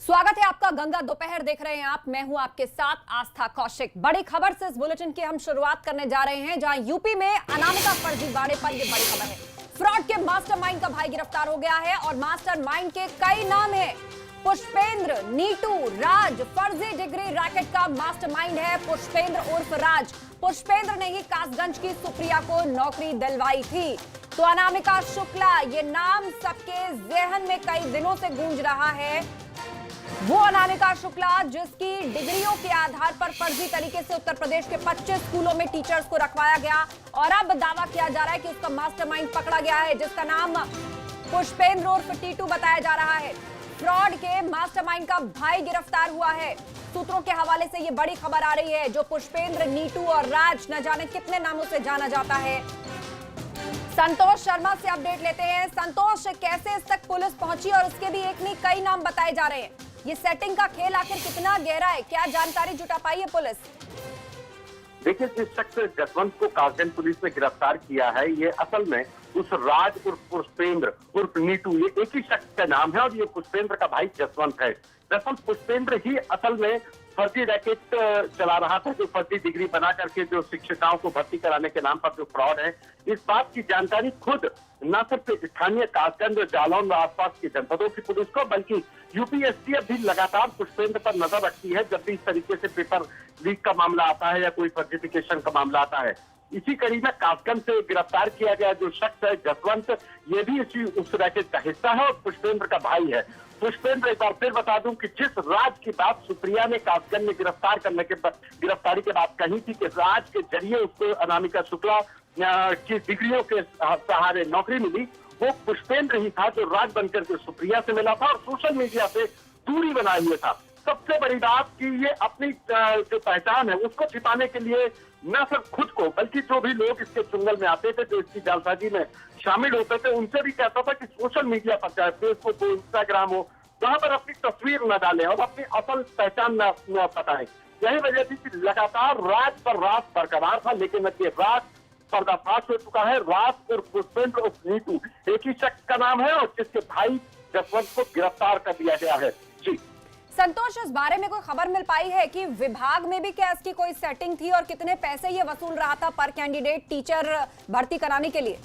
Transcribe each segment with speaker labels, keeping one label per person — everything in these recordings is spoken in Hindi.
Speaker 1: स्वागत है आपका। गंगा दोपहर देख रहे हैं आप। मैं हूं आपके साथ आस्था कौशिक। बड़ी खबर से इस बुलेटिन की हम शुरुआत करने जा रहे हैं, जहां यूपी में अनामिका फर्जीवाड़े पर यह बड़ी खबर है। फ्रॉड के मास्टरमाइंड का भाई गिरफ्तार हो गया है और मास्टरमाइंड के कई नाम हैं। पुष्पेंद्र, नीटू, राज फर्जी डिग्री रैकेट का मास्टरमाइंड है पुष्पेंद्र उर्फ राज। पुष्पेंद्र ने ही कासगंज की सुप्रिया को नौकरी दिलवाई थी। तो अनामिका शुक्ला, ये नाम सबके जहन में कई दिनों से गूंज रहा है। वो अनामिका शुक्ला जिसकी डिग्रियों के आधार पर फर्जी तरीके से उत्तर प्रदेश के 25 स्कूलों में टीचर्स को रखवाया गया और अब दावा किया जा रहा है कि उसका मास्टरमाइंड पकड़ा गया है, जिसका नाम पुष्पेंद्र उर्फ टीटू बताया जा रहा है। फ्रॉड के मास्टरमाइंड का भाई गिरफ्तार हुआ है। सूत्रों के हवाले से ये बड़ी खबर आ रही है। जो पुष्पेंद्र, नीटू और राज न जाने कितने नामों से जाना जाता है। संतोष शर्मा से अपडेट लेते हैं। संतोष, कैसे इस तक पुलिस पहुंची और उसके भी एक नहीं कई नाम बताए जा रहे हैं। ये सेटिंग का खेल आखिर कितना गहरा है, क्या जानकारी जुटा पाई है पुलिस?
Speaker 2: देखिए, जिस शख्स जसवंत को कासगंज पुलिस ने गिरफ्तार किया है, ये असल में उस राज उर्फ पुष्पेंद्र उर्फ नीटू, ये एक ही शख्स का नाम है और ये पुष्पेंद्र का भाई जसवंत है। दरअसल पुष्पेंद्र ही असल में फर्जी रैकेट चला रहा था, जो फर्जी डिग्री बना करके जो शिक्षिकाओं को भर्ती कराने के नाम पर जो फ्रॉड है। इस बात की जानकारी खुद न सिर्फ स्थानीय कासगंज, जालौन व आसपास की जनपदों की पुलिस को, बल्कि यूपीएससी भी लगातार पुष्पेंद्र पर नजर रखती है जब भी इस तरीके से पेपर लीक का मामला आता है या कोई फर्जिफिकेशन का मामला आता है। इसी कड़ी में कासगंज से गिरफ्तार किया गया जो शख्स है जसवंत, ये भी इसी उस रैकेट का हिस्सा है और पुष्पेंद्र का भाई है। पुष्पेंद्र, एक बार फिर बता दूं कि जिस राज की बात सुप्रिया ने कासगंज में गिरफ्तारी के बाद कही थी कि राज के जरिए उसको अनामिका शुक्ला की डिग्रियों के सहारे नौकरी मिली, वो पुष्पेंद्र ही था जो राज बनकर के सुप्रिया से मिला था और सोशल मीडिया से दूरी बनाए हुए था। सबसे बड़ी बात कि ये अपनी जो पहचान है उसको छिपाने के लिए न सिर्फ खुद को, बल्कि जो भी लोग इसके चुंगल में आते थे, जो इसकी जालसाजी में शामिल होते थे, उनसे भी कहता था कि सोशल मीडिया पर, चाहे फेसबुक हो, इंस्टाग्राम हो, वहां पर अपनी तस्वीर न डालें और अपनी असल पहचान न बताएं। यही वजह थी कि लगातार राज पर राज बरकरार था, लेकिन अब ये राज पर्दाफाश हो चुका है। राज और पुष्पेंद्र उर्फ नीटू एक ही शख्स का नाम है और जिसके भाई जसवंत को गिरफ्तार कर दिया गया है। जी
Speaker 1: संतोष, इस बारे में कोई खबर मिल पाई है कि विभाग में भी क्या इसकी कोई सेटिंग थी और कितने पैसे ये वसूल रहा था पर कैंडिडेट टीचर भर्ती कराने के लिए?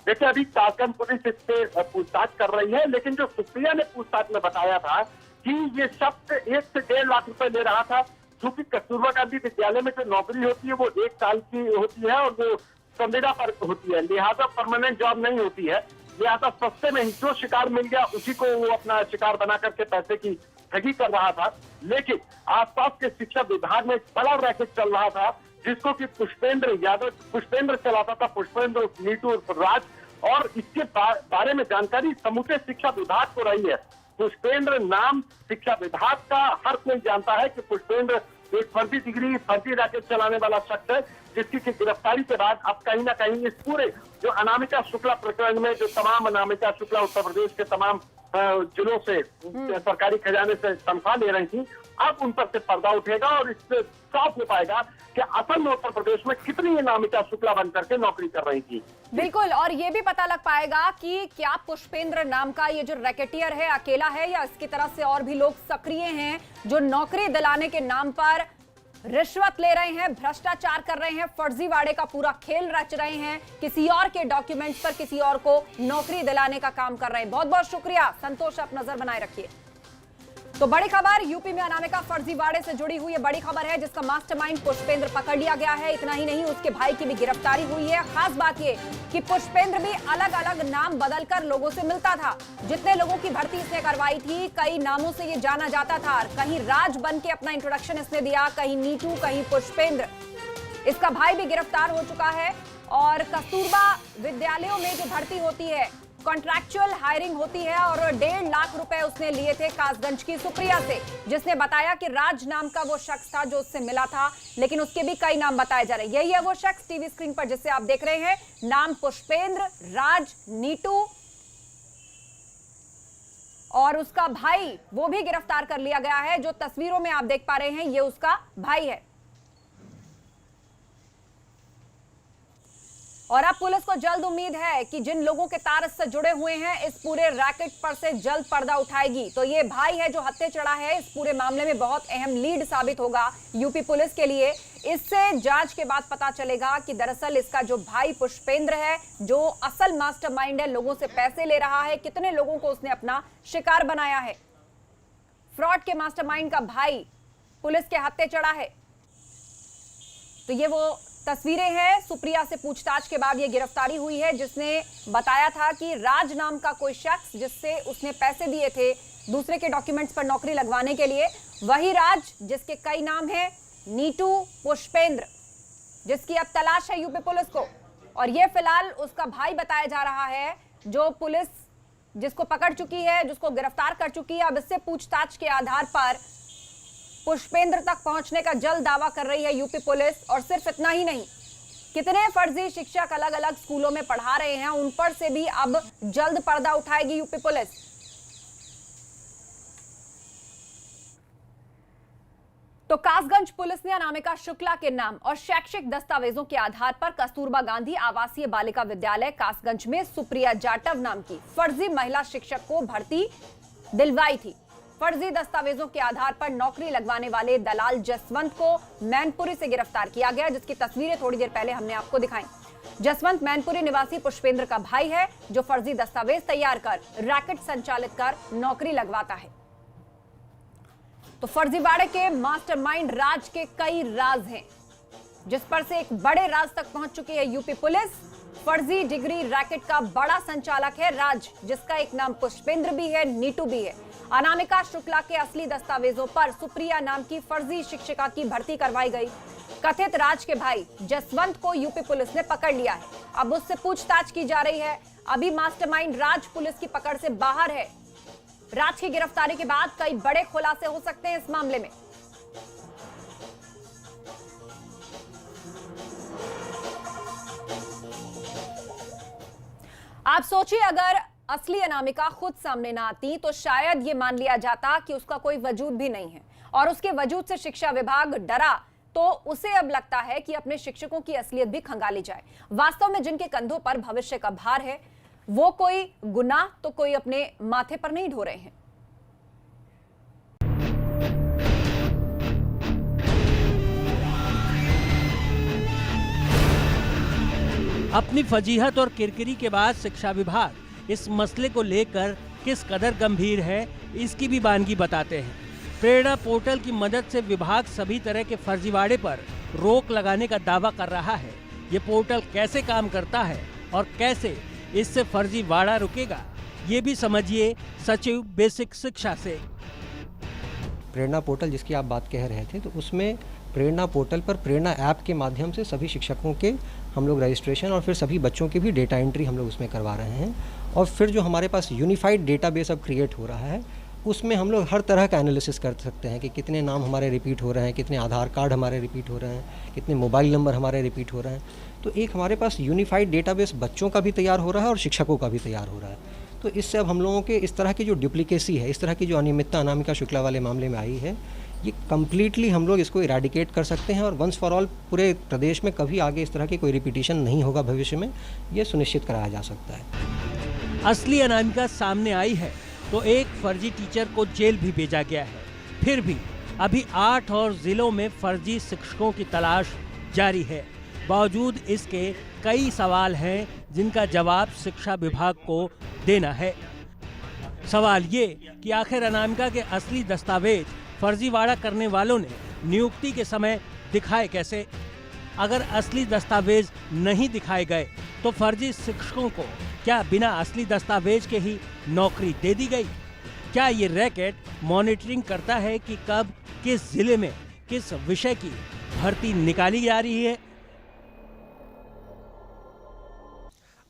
Speaker 2: देखिए, अभी कासगंज पुलिस इससे पूछताछ कर रही है, लेकिन जो सुप्रिया ने पूछताछ में बताया था कि ये शख्स 1 से 1.5 लाख रुपए ले रहा था। क्योंकि कस्तूरबा गांधी विद्यालय में जो नौकरी होती है वो 1 साल की होती है और वो संविदा पर होती है, लिहाजा परमानेंट जॉब नहीं होती है। लिहाजा सस्ते में ही जो शिकार मिल गया उसी को वो अपना शिकार बना करके पैसे की ठगी कर रहा था। लेकिन आसपास के शिक्षा विभाग में बड़ा रैकेट चल रहा था, जिसको कि पुष्पेंद्र चलाता था, पुष्पेंद्र नीटू राज, और इसके बारे में जानकारी समूचे शिक्षा विभाग को रही है। पुष्पेंद्र नाम शिक्षा विभाग का हर कोई जानता है कि पुष्पेंद्र एक फर्जी डिग्री, फर्जी रैकेट चलाने वाला शख्स है, जिसकी गिरफ्तारी के बाद अब कहीं ना कहीं इस पूरे जो अनामिका शुक्ला प्रकरण में जो तमाम अनामिका शुक्ला उत्तर प्रदेश के तमाम जिलों से सरकारी खजाने से तनख्वाह ले रही थी, अब उन पर से पर्दा उठेगा और इससे साफ हो पाएगा कि असल में उत्तर प्रदेश में कितनी अनामिका शुक्ला बनकर के नौकरी कर रही थी।
Speaker 1: बिल्कुल, और ये भी पता लग पाएगा कि क्या पुष्पेंद्र नाम का ये जो रैकेटियर है अकेला है या इसकी तरफ से और भी लोग सक्रिय हैं जो नौकरी दिलाने के नाम पर रिश्वत ले रहे हैं, भ्रष्टाचार कर रहे हैं, फर्जीवाड़े का पूरा खेल रच रहे हैं, किसी और के डॉक्यूमेंट्स पर किसी और को नौकरी दिलाने का काम कर रहे हैं। बहुत बहुत शुक्रिया संतोष, आप नजर बनाए रखिए। तो बड़ी खबर यूपी में अनामिका फर्जीवाड़े से जुड़ी हुई है, बड़ी खबर है जिसका मास्टरमाइंड पुष्पेंद्र पकड़ लिया गया है। इतना ही नहीं, उसके भाई की भी गिरफ्तारी हुई है। खास बात ये कि पुष्पेंद्र भी अलग अलग नाम बदलकर लोगों से मिलता था। जितने लोगों की भर्ती इसने करवाई थी, कई नामों से ये जाना जाता था। कहीं राज बन के अपना इंट्रोडक्शन इसने दिया, कहीं नीटू, कहीं पुष्पेंद्र। इसका भाई भी गिरफ्तार हो चुका है और कस्तूरबा विद्यालयों में जो भर्ती होती है, कॉन्ट्रैक्चुअल हायरिंग होती है और 1.5 लाख रुपए उसने लिए थे कासगंज की सुप्रिया से, जिसने बताया कि राज नाम का वो शख्स था जो उससे मिला था, लेकिन उसके भी कई नाम बताए जा रहे हैं। यही है वो शख्स टीवी स्क्रीन पर जिसे आप देख रहे हैं, नाम पुष्पेंद्र, राज, नीटू, और उसका भाई वो भी गिरफ्तार कर लिया गया है। जो तस्वीरों में आप देख पा रहे हैं, ये उसका भाई है। और अब पुलिस को जल्द उम्मीद है कि जिन लोगों के तार इससे जुड़े हुए हैं इस पूरे रैकेट पर से जल्द पर्दा उठाएगी। तो ये भाई है जो हत्या चढ़ा है, इस पूरे मामले में बहुत अहम लीड साबित होगा यूपी पुलिस के लिए। इससे जांच के बाद पता चलेगा कि दरअसल इसका जो भाई पुष्पेंद्र है, जो असल मास्टरमाइंड है, लोगों से पैसे ले रहा है, कितने लोगों को उसने अपना शिकार बनाया है। फ्रॉड के मास्टरमाइंड का भाई पुलिस के हत्थे चढ़ा है। तो ये वो तस्वीरें हैं, सुप्रिया से पूछताछ के बाद ये गिरफ्तारी हुई है, जिसने बताया था कि राज नाम का कोई शख्स जिससे उसने पैसे दिए थे दूसरे के डॉक्यूमेंट्स पर नौकरी लगवाने के लिए, वही राज जिसके कई नाम हैं, नीटू, पुष्पेंद्र, जिसकी अब तलाश है यूपी पुलिस को। और ये फिलहाल उसका भाई बताया जा रहा है जो पुलिस जिसको पकड़ चुकी है, जिसको गिरफ्तार कर चुकी है। अब इससे पूछताछ के आधार पर पुष्पेंद्र तक पहुंचने का जल्द दावा कर रही है यूपी पुलिस। और सिर्फ इतना ही नहीं, कितने फर्जी शिक्षक अलग अलग स्कूलों में पढ़ा रहे हैं उन पर से भी अब जल्द पर्दा उठाएगी यूपी पुलिस। तो कासगंज पुलिस ने अनामिका शुक्ला के नाम और शैक्षिक दस्तावेजों के आधार पर कस्तूरबा गांधी आवासीय बालिका विद्यालय कासगंज में सुप्रिया जाटव नाम की फर्जी महिला शिक्षक को भर्ती दिलवाई थी। फर्जी दस्तावेजों के आधार पर नौकरी लगवाने वाले दलाल जसवंत को मैनपुरी से गिरफ्तार किया गया, जिसकी तस्वीरें थोड़ी देर पहले हमने आपको दिखाई। जसवंत मैनपुरी निवासी पुष्पेंद्र का भाई है जो फर्जी दस्तावेज तैयार कर रैकेट संचालित कर नौकरी लगवाता है। तो फर्जीवाड़े के मास्टरमाइंड राज के कई राज हैं, जिस पर से एक बड़े राज तक पहुंच चुकी है यूपी पुलिस। फर्जी डिग्री रैकेट का बड़ा संचालक है राज, जिसका एक नाम पुष्पेंद्र भी है, नीटू भी है। अनामिका शुक्ला के असली दस्तावेजों पर सुप्रिया नाम की फर्जी शिक्षिका की भर्ती करवाई गई। कथित राज के भाई जसवंत को यूपी पुलिस ने पकड़ लिया है, अब उससे पूछताछ की जा रही है। अभी मास्टरमाइंड राज पुलिस की पकड़ से बाहर है। राज की गिरफ्तारी के बाद कई बड़े खुलासे हो सकते हैं इस मामले में। आप सोचिए, अगर असली अनामिका खुद सामने ना आती तो शायद ये मान लिया जाता कि उसका कोई वजूद भी नहीं है, और उसके वजूद से शिक्षा विभाग डरा तो उसे अब लगता है कि अपने शिक्षकों की असलियत भी खंगाली जाए। वास्तव में जिनके कंधों पर भविष्य का भार है, वो कोई गुनाह तो कोई अपने माथे पर नहीं ढो रहे हैं।
Speaker 3: अपनी फजीहत और किरकिरी के बाद शिक्षा विभाग इस मसले को लेकर किस कदर गंभीर है, इसकी भी बानगी बताते हैं। प्रेरणा पोर्टल की मदद से विभाग सभी तरह के फर्जीवाड़े पर रोक लगाने का दावा कर रहा है। ये पोर्टल कैसे काम करता है और कैसे इससे फर्जीवाड़ा रुकेगा, ये भी समझिए सचिव बेसिक शिक्षा से।
Speaker 4: प्रेरणा पोर्टल जिसकी आप बात कह रहे थे, तो उसमें प्रेरणा पोर्टल पर प्रेरणा ऐप के माध्यम से सभी शिक्षकों के हम लोग रजिस्ट्रेशन और फिर सभी बच्चों की भी डेटा एंट्री हम लोग उसमें करवा रहे हैं। और फिर जो हमारे पास यूनिफाइड डेटाबेस अब क्रिएट हो रहा है, उसमें हम लोग हर तरह का एनालिसिस कर सकते हैं कि कितने नाम हमारे रिपीट हो रहे हैं, कितने आधार कार्ड हमारे रिपीट हो रहे हैं, कितने मोबाइल नंबर हमारे रिपीट हो रहे हैं। तो एक हमारे पास यूनिफाइड डेटाबेस बच्चों का भी तैयार हो रहा है और शिक्षकों का भी तैयार हो रहा है। तो इससे अब हम लोगों के इस तरह की जो डुप्लीकेसी है, इस तरह की जो अनियमितता अनामिका शुक्ला वाले मामले में आई है, ये कम्प्लीटली हम लोग इसको इराडिकेट कर सकते हैं और वंस फॉर ऑल पूरे प्रदेश में कभी आगे इस तरह की कोई रिपीटिशन नहीं होगा भविष्य में, ये सुनिश्चित कराया जा सकता है।
Speaker 3: असली अनामिका सामने आई है तो एक फर्जी टीचर को जेल भी भेजा गया है। फिर भी अभी 8 और जिलों में फर्जी शिक्षकों की तलाश जारी है। बावजूद इसके कई सवाल हैं जिनका जवाब शिक्षा विभाग को देना है। सवाल ये कि आखिर अनामिका के असली दस्तावेज फर्जीवाड़ा करने वालों ने नियुक्ति के समय दिखाए कैसे? अगर असली दस्तावेज नहीं दिखाए गए तो फर्जी शिक्षकों को क्या बिना असली दस्तावेज के ही नौकरी दे दी गई? क्या ये रैकेट मॉनिटरिंग करता है कि कब किस जिले में किस विषय की भर्ती निकाली जा रही है?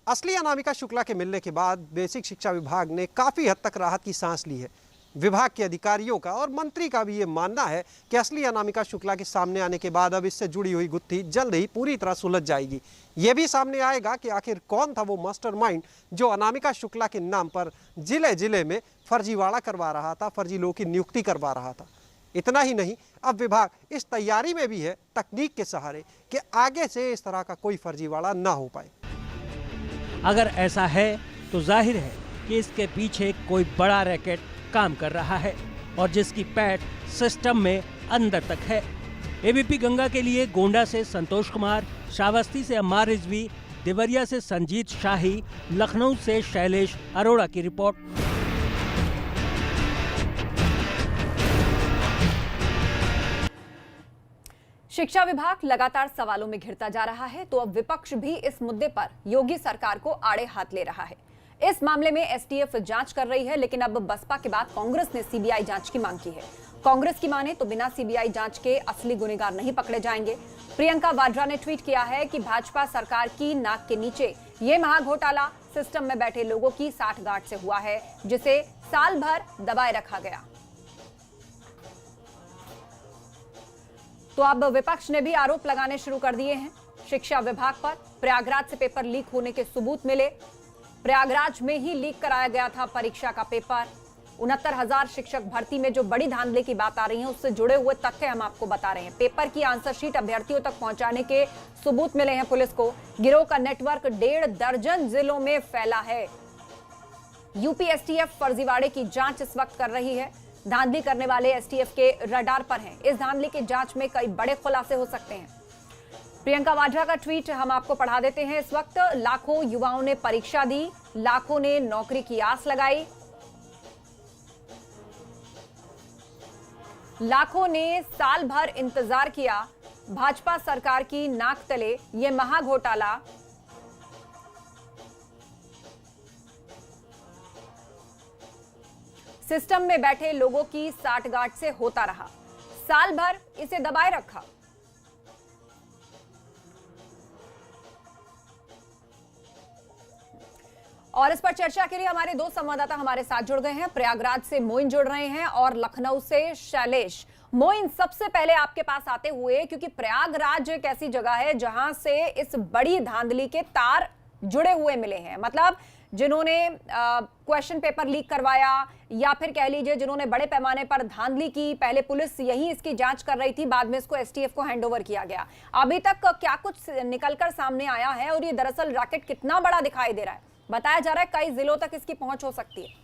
Speaker 5: असली अनामिका शुक्ला के मिलने के बाद बेसिक शिक्षा विभाग ने काफ़ी हद तक राहत की सांस ली है। विभाग के अधिकारियों का और मंत्री का भी ये मानना है कि असली अनामिका शुक्ला के सामने आने के बाद अब इससे जुड़ी हुई गुत्थी जल्द ही पूरी तरह सुलझ जाएगी। ये भी सामने आएगा कि आखिर कौन था वो मास्टरमाइंड जो अनामिका शुक्ला के नाम पर जिले जिले में फर्जीवाड़ा करवा रहा था, फर्जी लोगों की नियुक्ति करवा रहा था। इतना ही नहीं, अब विभाग इस तैयारी में भी है तकनीक के सहारे कि आगे से इस तरह का कोई फर्जीवाड़ा ना हो पाए।
Speaker 3: अगर ऐसा है तो जाहिर है कि इसके पीछे कोई बड़ा रैकेट काम कर रहा है और जिसकी पैठ सिस्टम में अंदर तक है। एबीपी गंगा के लिए गोंडा से संतोष कुमार, श्रावस्ती से अम्मार रिजवी, देवरिया से संजीत शाही, लखनऊ से शैलेश अरोड़ा की रिपोर्ट।
Speaker 1: शिक्षा विभाग लगातार सवालों में घिरता जा रहा है, तो अब विपक्ष भी इस मुद्दे पर योगी सरकार को आड़े हाथ ले रहा है। इस मामले में एसटीएफ जांच कर रही है, लेकिन अब बसपा के बाद कांग्रेस ने सीबीआई जांच की मांग की है। कांग्रेस की माने तो बिना सीबीआई जांच के असली गुनहगार नहीं पकड़े जाएंगे। प्रियंका वाड्रा ने ट्वीट किया है कि भाजपा सरकार की नाक के नीचे ये महाघोटाला सिस्टम में बैठे लोगों की साठगांठ से हुआ है, जिसे साल भर दबाए रखा गया। तो अब विपक्ष ने भी आरोप लगाने शुरू कर दिए हैं शिक्षा विभाग पर। प्रयागराज से पेपर लीक होने के सबूत मिले। प्रयागराज में ही लीक कराया गया था परीक्षा का पेपर। 69,000 शिक्षक भर्ती में जो बड़ी धांधली की बात आ रही है, उससे जुड़े हुए तथ्य हम आपको बता रहे हैं। पेपर की आंसर शीट अभ्यर्थियों तक पहुंचाने के सबूत मिले हैं पुलिस को। गिरोह का नेटवर्क 1.5 दर्जन जिलों में फैला है। यूपी एसटीएफ फर्जीवाड़े की जांच इस वक्त कर रही है। धांधली करने वाले एसटीएफ के रडार पर हैं। इस धांधली की जांच में कई बड़े खुलासे हो सकते हैं। प्रियंका वाड्रा का ट्वीट हम आपको पढ़ा देते हैं। इस वक्त लाखों युवाओं ने परीक्षा दी, लाखों ने नौकरी की आस लगाई, लाखों ने साल भर इंतजार किया। भाजपा सरकार की नाक तले ये महाघोटाला सिस्टम में बैठे लोगों की साठगांठ से होता रहा। साल भर इसे दबाए रखा। और इस पर चर्चा के लिए हमारे दो संवाददाता हमारे साथ जुड़ गए हैं। प्रयागराज से मोइन जुड़ रहे हैं और लखनऊ से शैलेश। मोइन, सबसे पहले आपके पास आते हुए, क्योंकि प्रयागराज एक ऐसी जगह है जहां से इस बड़ी धांधली के तार जुड़े हुए मिले हैं। मतलब जिन्होंने क्वेश्चन पेपर लीक करवाया, या फिर कह लीजिए जिन्होंने बड़े पैमाने पर धांधली की, पहले पुलिस यही इसकी जांच कर रही थी, बाद में इसको एसटीएफ को हैंडओवर किया गया। अभी तक क्या कुछ निकलकर सामने आया है और ये दरअसल रैकेट कितना बड़ा दिखाई दे रहा है? बताया जा रहा है कई जिलों तक इसकी पहुंच हो सकती है।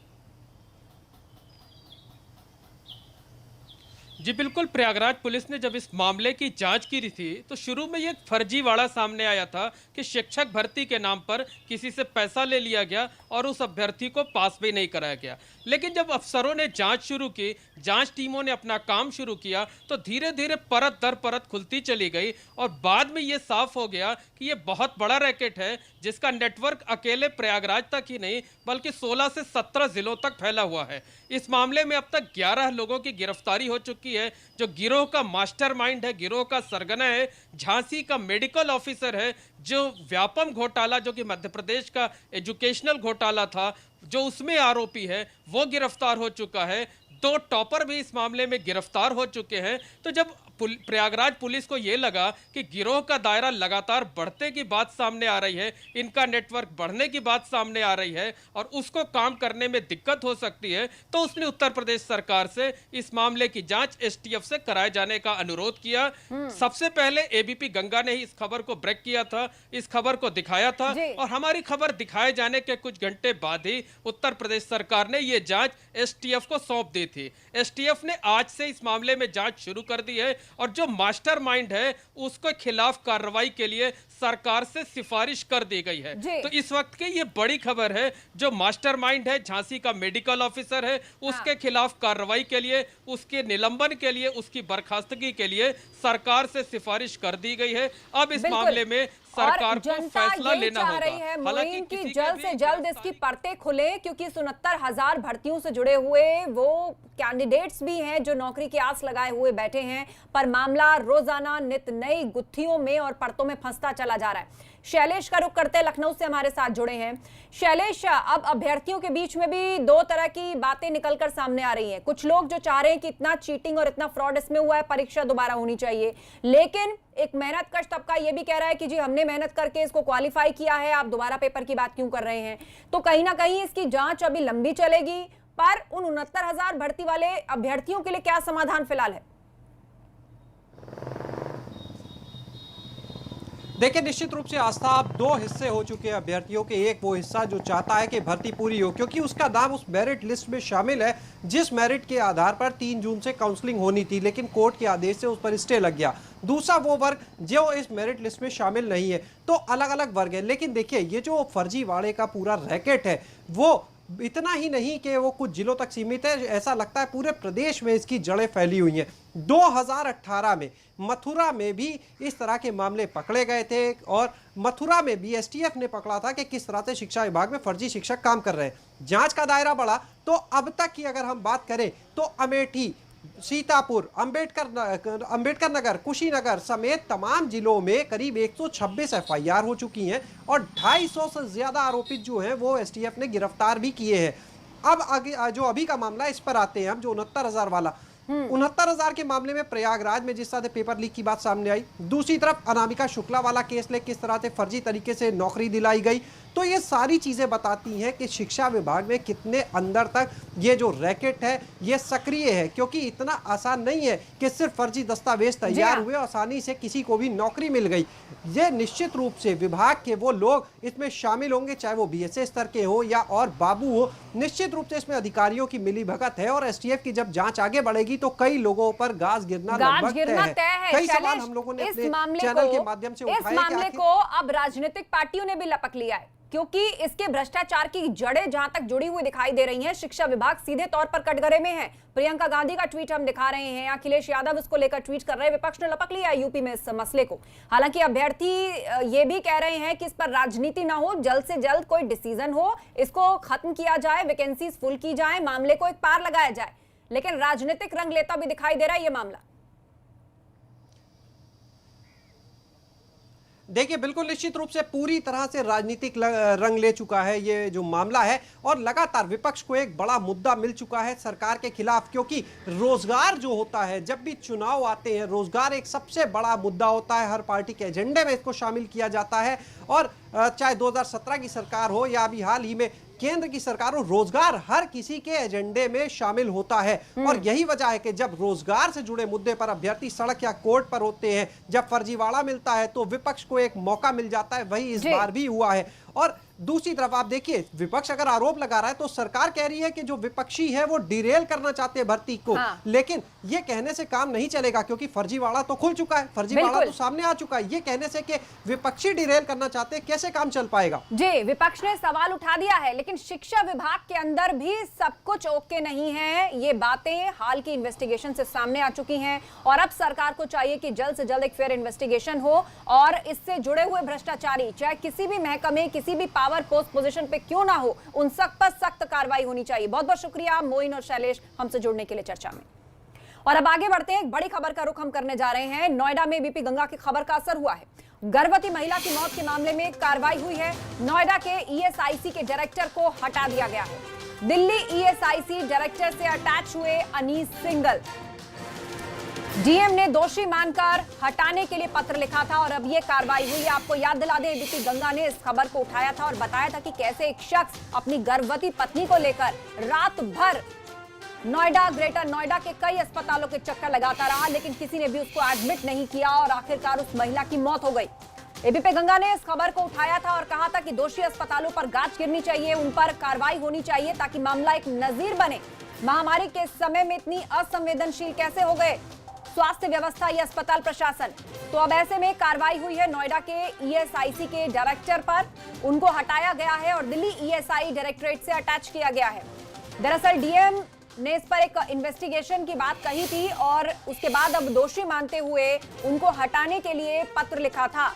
Speaker 6: जी बिल्कुल, प्रयागराज पुलिस ने जब इस मामले की जांच की थी तो शुरू में ये फर्जीवाड़ा सामने आया था कि शिक्षक भर्ती के नाम पर किसी से पैसा ले लिया गया और उस अभ्यर्थी को पास भी नहीं कराया गया। लेकिन जब अफसरों ने जांच शुरू की, जांच टीमों ने अपना काम शुरू किया, तो धीरे धीरे परत दर परत खुलती चली गई और बाद में ये साफ हो गया कि ये बहुत बड़ा रैकेट है, जिसका नेटवर्क अकेले प्रयागराज तक ही नहीं बल्कि 16 से 17 जिलों तक फैला हुआ है। इस मामले में अब तक 11 लोगों की गिरफ्तारी हो चुकी है। जो गिरोह का मास्टरमाइंड है, गिरोह का सरगना है, झांसी का मेडिकल ऑफिसर है, जो व्यापम घोटाला जो कि मध्य प्रदेश का एजुकेशनल घोटाला था, जो उसमें आरोपी है, वो गिरफ्तार हो चुका है। 2 टॉपर भी इस मामले में गिरफ्तार हो चुके हैं। तो जब प्रयागराज पुलिस को यह लगा कि गिरोह का दायरा लगातार बढ़ने की बात सामने आ रही है, इनका नेटवर्क बढ़ने की बात सामने आ रही है और उसको काम करने में दिक्कत हो सकती है, तो उसने उत्तर प्रदेश सरकार से इस मामले की जांच एसटीएफ से कराए जाने का अनुरोध किया। सबसे पहले एबीपी गंगा ने ही इस खबर को ब्रेक किया था, इस खबर को दिखाया था और हमारी खबर दिखाए जाने के कुछ घंटे बाद ही उत्तर प्रदेश सरकार ने यह जांच एसटीएफ को सौंप दी थी। एसटीएफ ने आज से इस मामले में जांच शुरू कर दी है और जो मास्टरमाइंड है उसके खिलाफ कार्रवाई के लिए सरकार से सिफारिश कर दी गई है। तो इस वक्त की ये बड़ी खबर है, जो मास्टरमाइंड है, झांसी का मेडिकल ऑफिसर है, उसके खिलाफ कार्रवाई के लिए, उसके निलंबन के लिए, उसकी बर्खास्तगी के लिए सरकार से सिफारिश कर दी गई है। अब इस मामले में सरकार को फैसला लेना होगा।
Speaker 1: हालांकि जल्द से जल्द इसकी परतें खुले, क्योंकि 69,000 भर्तियों से जुड़े हुए वो कैंडिडेट्स भी हैं जो नौकरी की आस लगाए हुए बैठे हैं, पर मामला रोजाना नित नई गुत्थियों में और परतों में फंसता चला जा रहा है। शैलेश का रुख करते लखनऊ से हमारे साथ जुड़े हैं। शैलेश, अब अभ्यर्थियों के बीच में भी 2 तरह की बातें निकलकर सामने आ रही हैं। कुछ लोग जो चाह रहे हैं कि इतना चीटिंग और इतना फ्रॉड इसमें हुआ है, परीक्षा दोबारा होनी चाहिए, लेकिन एक मेहनतकश तबका ये भी कह रहा है कि जी हमने मेहनत करके इसको क्वालिफाई किया है, आप दोबारा पेपर की बात क्यों कर रहे हैं? तो कहीं ना कहीं इसकी जांच अभी लंबी चलेगी, पर उन 69,000 भर्ती वाले अभ्यर्थियों के लिए क्या समाधान फिलहाल है?
Speaker 5: देखिए, निश्चित रूप से आस्था, अब दो हिस्से हो चुके हैं अभ्यर्थियों के। एक वो हिस्सा जो चाहता है कि भर्ती पूरी हो, क्योंकि उसका नाम उस मेरिट लिस्ट में शामिल है जिस मेरिट के आधार पर 3 जून से काउंसलिंग होनी थी, लेकिन कोर्ट के आदेश से उस पर स्टे लग गया। दूसरा वो वर्ग जो इस मेरिट लिस्ट में शामिल नहीं है। तो अलग अलग वर्ग है। लेकिन देखिए, ये जो फर्जीवाड़े का पूरा रैकेट है वो इतना ही नहीं कि वो कुछ जिलों तक सीमित है, ऐसा लगता है पूरे प्रदेश में इसकी जड़ें फैली हुई हैं। 2018 में मथुरा में भी इस तरह के मामले पकड़े गए थे और मथुरा में भी एसटीएफ ने पकड़ा था कि किस तरह से शिक्षा विभाग में फर्जी शिक्षक काम कर रहे हैं। जांच का दायरा बढ़ा तो अब तक की अगर हम बात करें तो अमेठी, सीतापुर, अंबेडकर नगर, कुशीनगर समेत तमाम जिलों में करीब 126 एफआईआर हो चुकी हैं और 250 से ज्यादा आरोपित जो हैं वो एसटीएफ ने गिरफ्तार भी किए हैं। अब आगे जो अभी का मामला है इस पर आते हैं हम, जो 69,000 वाला। 69,000 के मामले में प्रयागराज में जिस तरह से पेपर लीक की बात सामने आई, दूसरी तरफ अनामिका शुक्ला वाला केस ले किस तरह से फर्जी तरीके से नौकरी दिलाई गई, तो ये सारी चीजें बताती हैं कि शिक्षा विभाग में कितने अंदर तक ये जो रैकेट है ये सक्रिय है। क्योंकि इतना आसान नहीं है कि सिर्फ फर्जी दस्तावेज तैयार हुए और आसानी से किसी को भी नौकरी मिल गई। ये निश्चित रूप से विभाग के वो लोग इसमें शामिल होंगे, चाहे वो बीएसए स्तर के हो या और बाबू हो। निश्चित रूप से इसमें अधिकारियों की मिलीभगत है और एसटीएफ की जब जांच आगे बढ़ेगी तो कई लोगों पर गाज गिरना लगभग तय है। कई सवाल हम लोगों ने अपने चैनल के माध्यम से उठाए।
Speaker 1: इस मामले को अब राजनीतिक पार्टियों ने भी लपक लिया है, क्योंकि इसके भ्रष्टाचार की जड़ें जहां तक जुड़ी हुई दिखाई दे रही हैं, शिक्षा विभाग सीधे तौर पर कटघरे में है। प्रियंका गांधी का ट्वीट हम दिखा रहे हैं, अखिलेश यादव इसको लेकर ट्वीट कर रहे हैं। विपक्ष ने लपक लिया है यूपी में इस मसले को। हालांकि अभ्यर्थी ये भी कह रहे हैं कि इस पर राजनीति ना हो, जल्द से जल्द कोई डिसीजन हो, इसको खत्म किया जाए, वैकेंसीज फुल की जाए, मामले को एक पार लगाया जाए। लेकिन राजनीतिक रंग लेता भी दिखाई दे रहा है ये मामला।
Speaker 5: देखिए, बिल्कुल निश्चित रूप से पूरी तरह से राजनीतिक रंग ले चुका है ये जो मामला है और लगातार विपक्ष को एक बड़ा मुद्दा मिल चुका है सरकार के खिलाफ। क्योंकि रोजगार जो होता है, जब भी चुनाव आते हैं, रोजगार एक सबसे बड़ा मुद्दा होता है, हर पार्टी के एजेंडे में इसको शामिल किया जाता है। और चाहे 2017 की सरकार हो या अभी हाल ही में केंद्र की सरकार हो, रोजगार हर किसी के एजेंडे में शामिल होता है। और यही वजह है कि जब रोजगार से जुड़े मुद्दे पर अभ्यर्थी सड़क या कोर्ट पर होते हैं, जब फर्जीवाड़ा मिलता है तो विपक्ष को एक मौका मिल जाता है। वही इस बार भी हुआ है। और दूसरी तरफ आप देखिए, विपक्ष अगर आरोप लगा रहा है तो सरकार कह रही है कि जो विपक्षी है वो डिरेल करना चाहते हैं भर्ती को। लेकिन ये कहने से काम नहीं चलेगा, क्योंकि फर्जीवाड़ा तो खुल चुका है, फर्जीवाड़ा तो सामने आ चुका है। ये कहने से कि विपक्षी डिरेल करना चाहते हैं, कैसे काम चल पाएगा?
Speaker 1: जी, विपक्ष ने सवाल उठा दिया है, लेकिन शिक्षा विभाग के अंदर भी सब कुछ ओके नहीं है। ये बातें हाल की इन्वेस्टिगेशन से सामने आ चुकी हैं और अब सरकार को चाहिए कि जल्द से जल्द एक फेयर इन्वेस्टिगेशन हो और इससे जुड़े हुए भ्रष्टाचारी, चाहे किसी भी महकमे, किसी भी पावर पोस्ट पोजीशन पे क्यों ना हो, उन सब पर सख्त कार्रवाई होनी चाहिए। बहुत बहुत शुक्रिया मोइन और शैलेश हमसे जुड़ने के लिए चर्चा में। और अब आगे बढ़ते हैं, एक बड़ी खबर का रुख हम करने जा रहे हैं। नोएडा में बीपी गंगा की खबर का असर हुआ है। गर्भवती महिला की मौत के मामले में कार्रवाई हुई है। नोएडा के ईएसआईसी के डायरेक्टर को हटा दिया गया है। दिल्ली ईएसआईसी डायरेक्टर से अटैच हुए अनीस सिंगल, डीएम ने दोषी मानकर हटाने के लिए पत्र लिखा था और अब यह कार्रवाई हुई है। आपको याद दिला दें, बीपी गंगा ने इस खबर को उठाया था और बताया था कि कैसे एक शख्स अपनी गर्भवती पत्नी को लेकर रात भर नोएडा, ग्रेटर नोएडा के कई अस्पतालों के चक्कर लगाता रहा, लेकिन किसी ने भी उसको एडमिट नहीं किया और आखिरकार उस महिला की मौत हो गई। एबीपी गंगा ने इस खबर को उठाया था और कहा था कि दोषी अस्पतालों पर गाज गिरनी चाहिए, उन पर कार्रवाई होनी चाहिए ताकि मामला एक नजीर बने। महामारी के समय में इतनी असंवेदनशील कैसे हो गए स्वास्थ्य व्यवस्था या अस्पताल प्रशासन? तो अब ऐसे में कार्रवाई हुई है नोएडा के ईएसआईसी के डायरेक्टर पर, उनको हटाया गया है और दिल्ली ईएसआई डायरेक्टरेट से अटैच किया गया है। दरअसल डीएम ने इस पर एक इन्वेस्टिगेशन की बात कही थी और उसके बाद अब दोषी मानते हुए उनको हटाने के लिए पत्र लिखा था,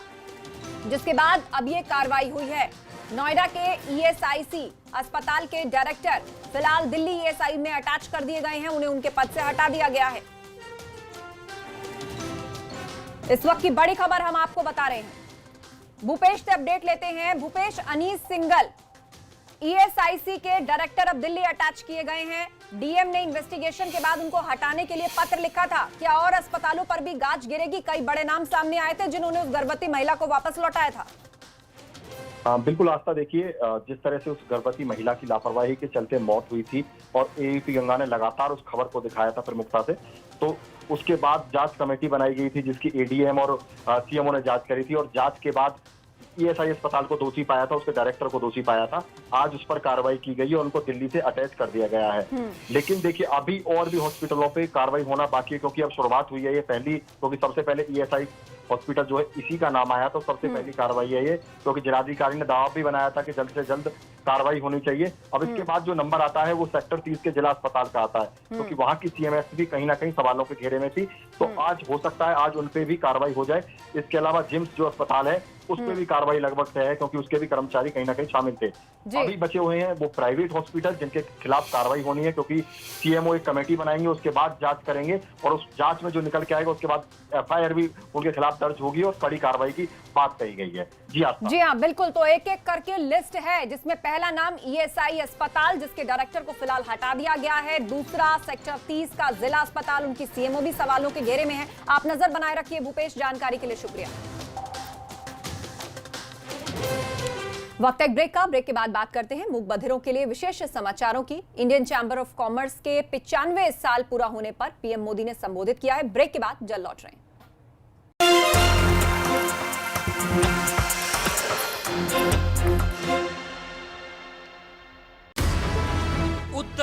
Speaker 1: जिसके बाद अब ये कार्रवाई हुई है। नोएडा के ईएसआईसी अस्पताल के डायरेक्टर फिलहाल दिल्ली ईएसआई में अटैच कर दिए गए हैं, उन्हें उनके पद से हटा दिया गया है। इस वक्त की बड़ी खबर हम आपको बता रहे हैं। भूपेश से अपडेट लेते हैं। भूपेश, अनीस सिंगल ईएसआईसी के डायरेक्टर अब दिल्ली अटैच किए गए हैं। डीएम ने इन्वेस्टिगेशन के बाद उनको हटाने के लिए पत्र लिखा था। क्या और अस्पतालों पर भी गाज गिरेगी? कई बड़े नाम सामने आए थे जिन्होंने उस गर्भवती महिला को वापस लौटाया था।
Speaker 7: बिल्कुल आस्था, देखिए जिस तरह से उस गर्भवती महिला की लापरवाही के चलते मौत हुई थी और एबीपी गंगा ने लगातार उस खबर को दिखाया था प्रमुखता से, तो उसके बाद जांच कमेटी बनाई गई थी जिसकी एडीएम और सीएमओ ने जांच करी थी और जांच के बाद ईएसआई अस्पताल को दोषी पाया था, उसके डायरेक्टर को दोषी पाया था। आज उस पर कार्रवाई की गई और उनको दिल्ली से अटैच कर दिया गया है। लेकिन देखिए अभी और भी हॉस्पिटलों पे कार्रवाई होना बाकी है, क्योंकि अब शुरुआत हुई है ये पहली, क्योंकि सबसे पहले ईएसआई हॉस्पिटल जो है इसी का नाम आया, तो सबसे पहली कार्रवाई है ये, क्योंकि जिलाधिकारी ने दावा भी बनाया था कि जल्द से जल्द कार्रवाई होनी चाहिए। अब इसके बाद जो नंबर आता है वो सेक्टर 30 के जिला अस्पताल का आता है, क्योंकि वहां की सीएमएस भी कहीं ना कहीं सवालों के घेरे में थी। तो आज हो सकता है आज उनपे भी कार्रवाई हो जाए। इसके अलावा जिम्स जो अस्पताल है उस पे भी कार्रवाई लगभग तय है, क्योंकि उसके भी कर्मचारी कहीं ना कहीं शामिल थे। अभी बचे हुए हैं वो प्राइवेट हॉस्पिटल जिनके खिलाफ कार्रवाई होनी है, क्योंकि सीएमओ एक कमेटी बनाएंगे, उसके बाद जांच करेंगे और उस जांच में जो निकल के आएगा उसके बाद एफआईआर भी उनके खिलाफ दर्ज होगी और कड़ी कार्रवाई की बात कही गई है। जी हाँ
Speaker 1: बिल्कुल। तो एक एक करके लिस्ट है, जिसमें पहला नाम ईएसआई अस्पताल, जिसके डायरेक्टर को फिलहाल हटा दिया गया है। दूसरा सेक्टर 30 का जिला अस्पताल, उनकी सीएमओ भी सवालों के घेरे में है। आप नजर बनाए रखिए भूपेश, जानकारी के लिए शुक्रिया। वक्त एक ब्रेक का, ब्रेक के बाद बात करते हैं मूक बधिरों के लिए विशेष समाचारों की। इंडियन चैंबर ऑफ कॉमर्स के 95 साल पूरा होने पर पीएम मोदी ने संबोधित किया है। ब्रेक के बाद जल्द लौट रहे हैं।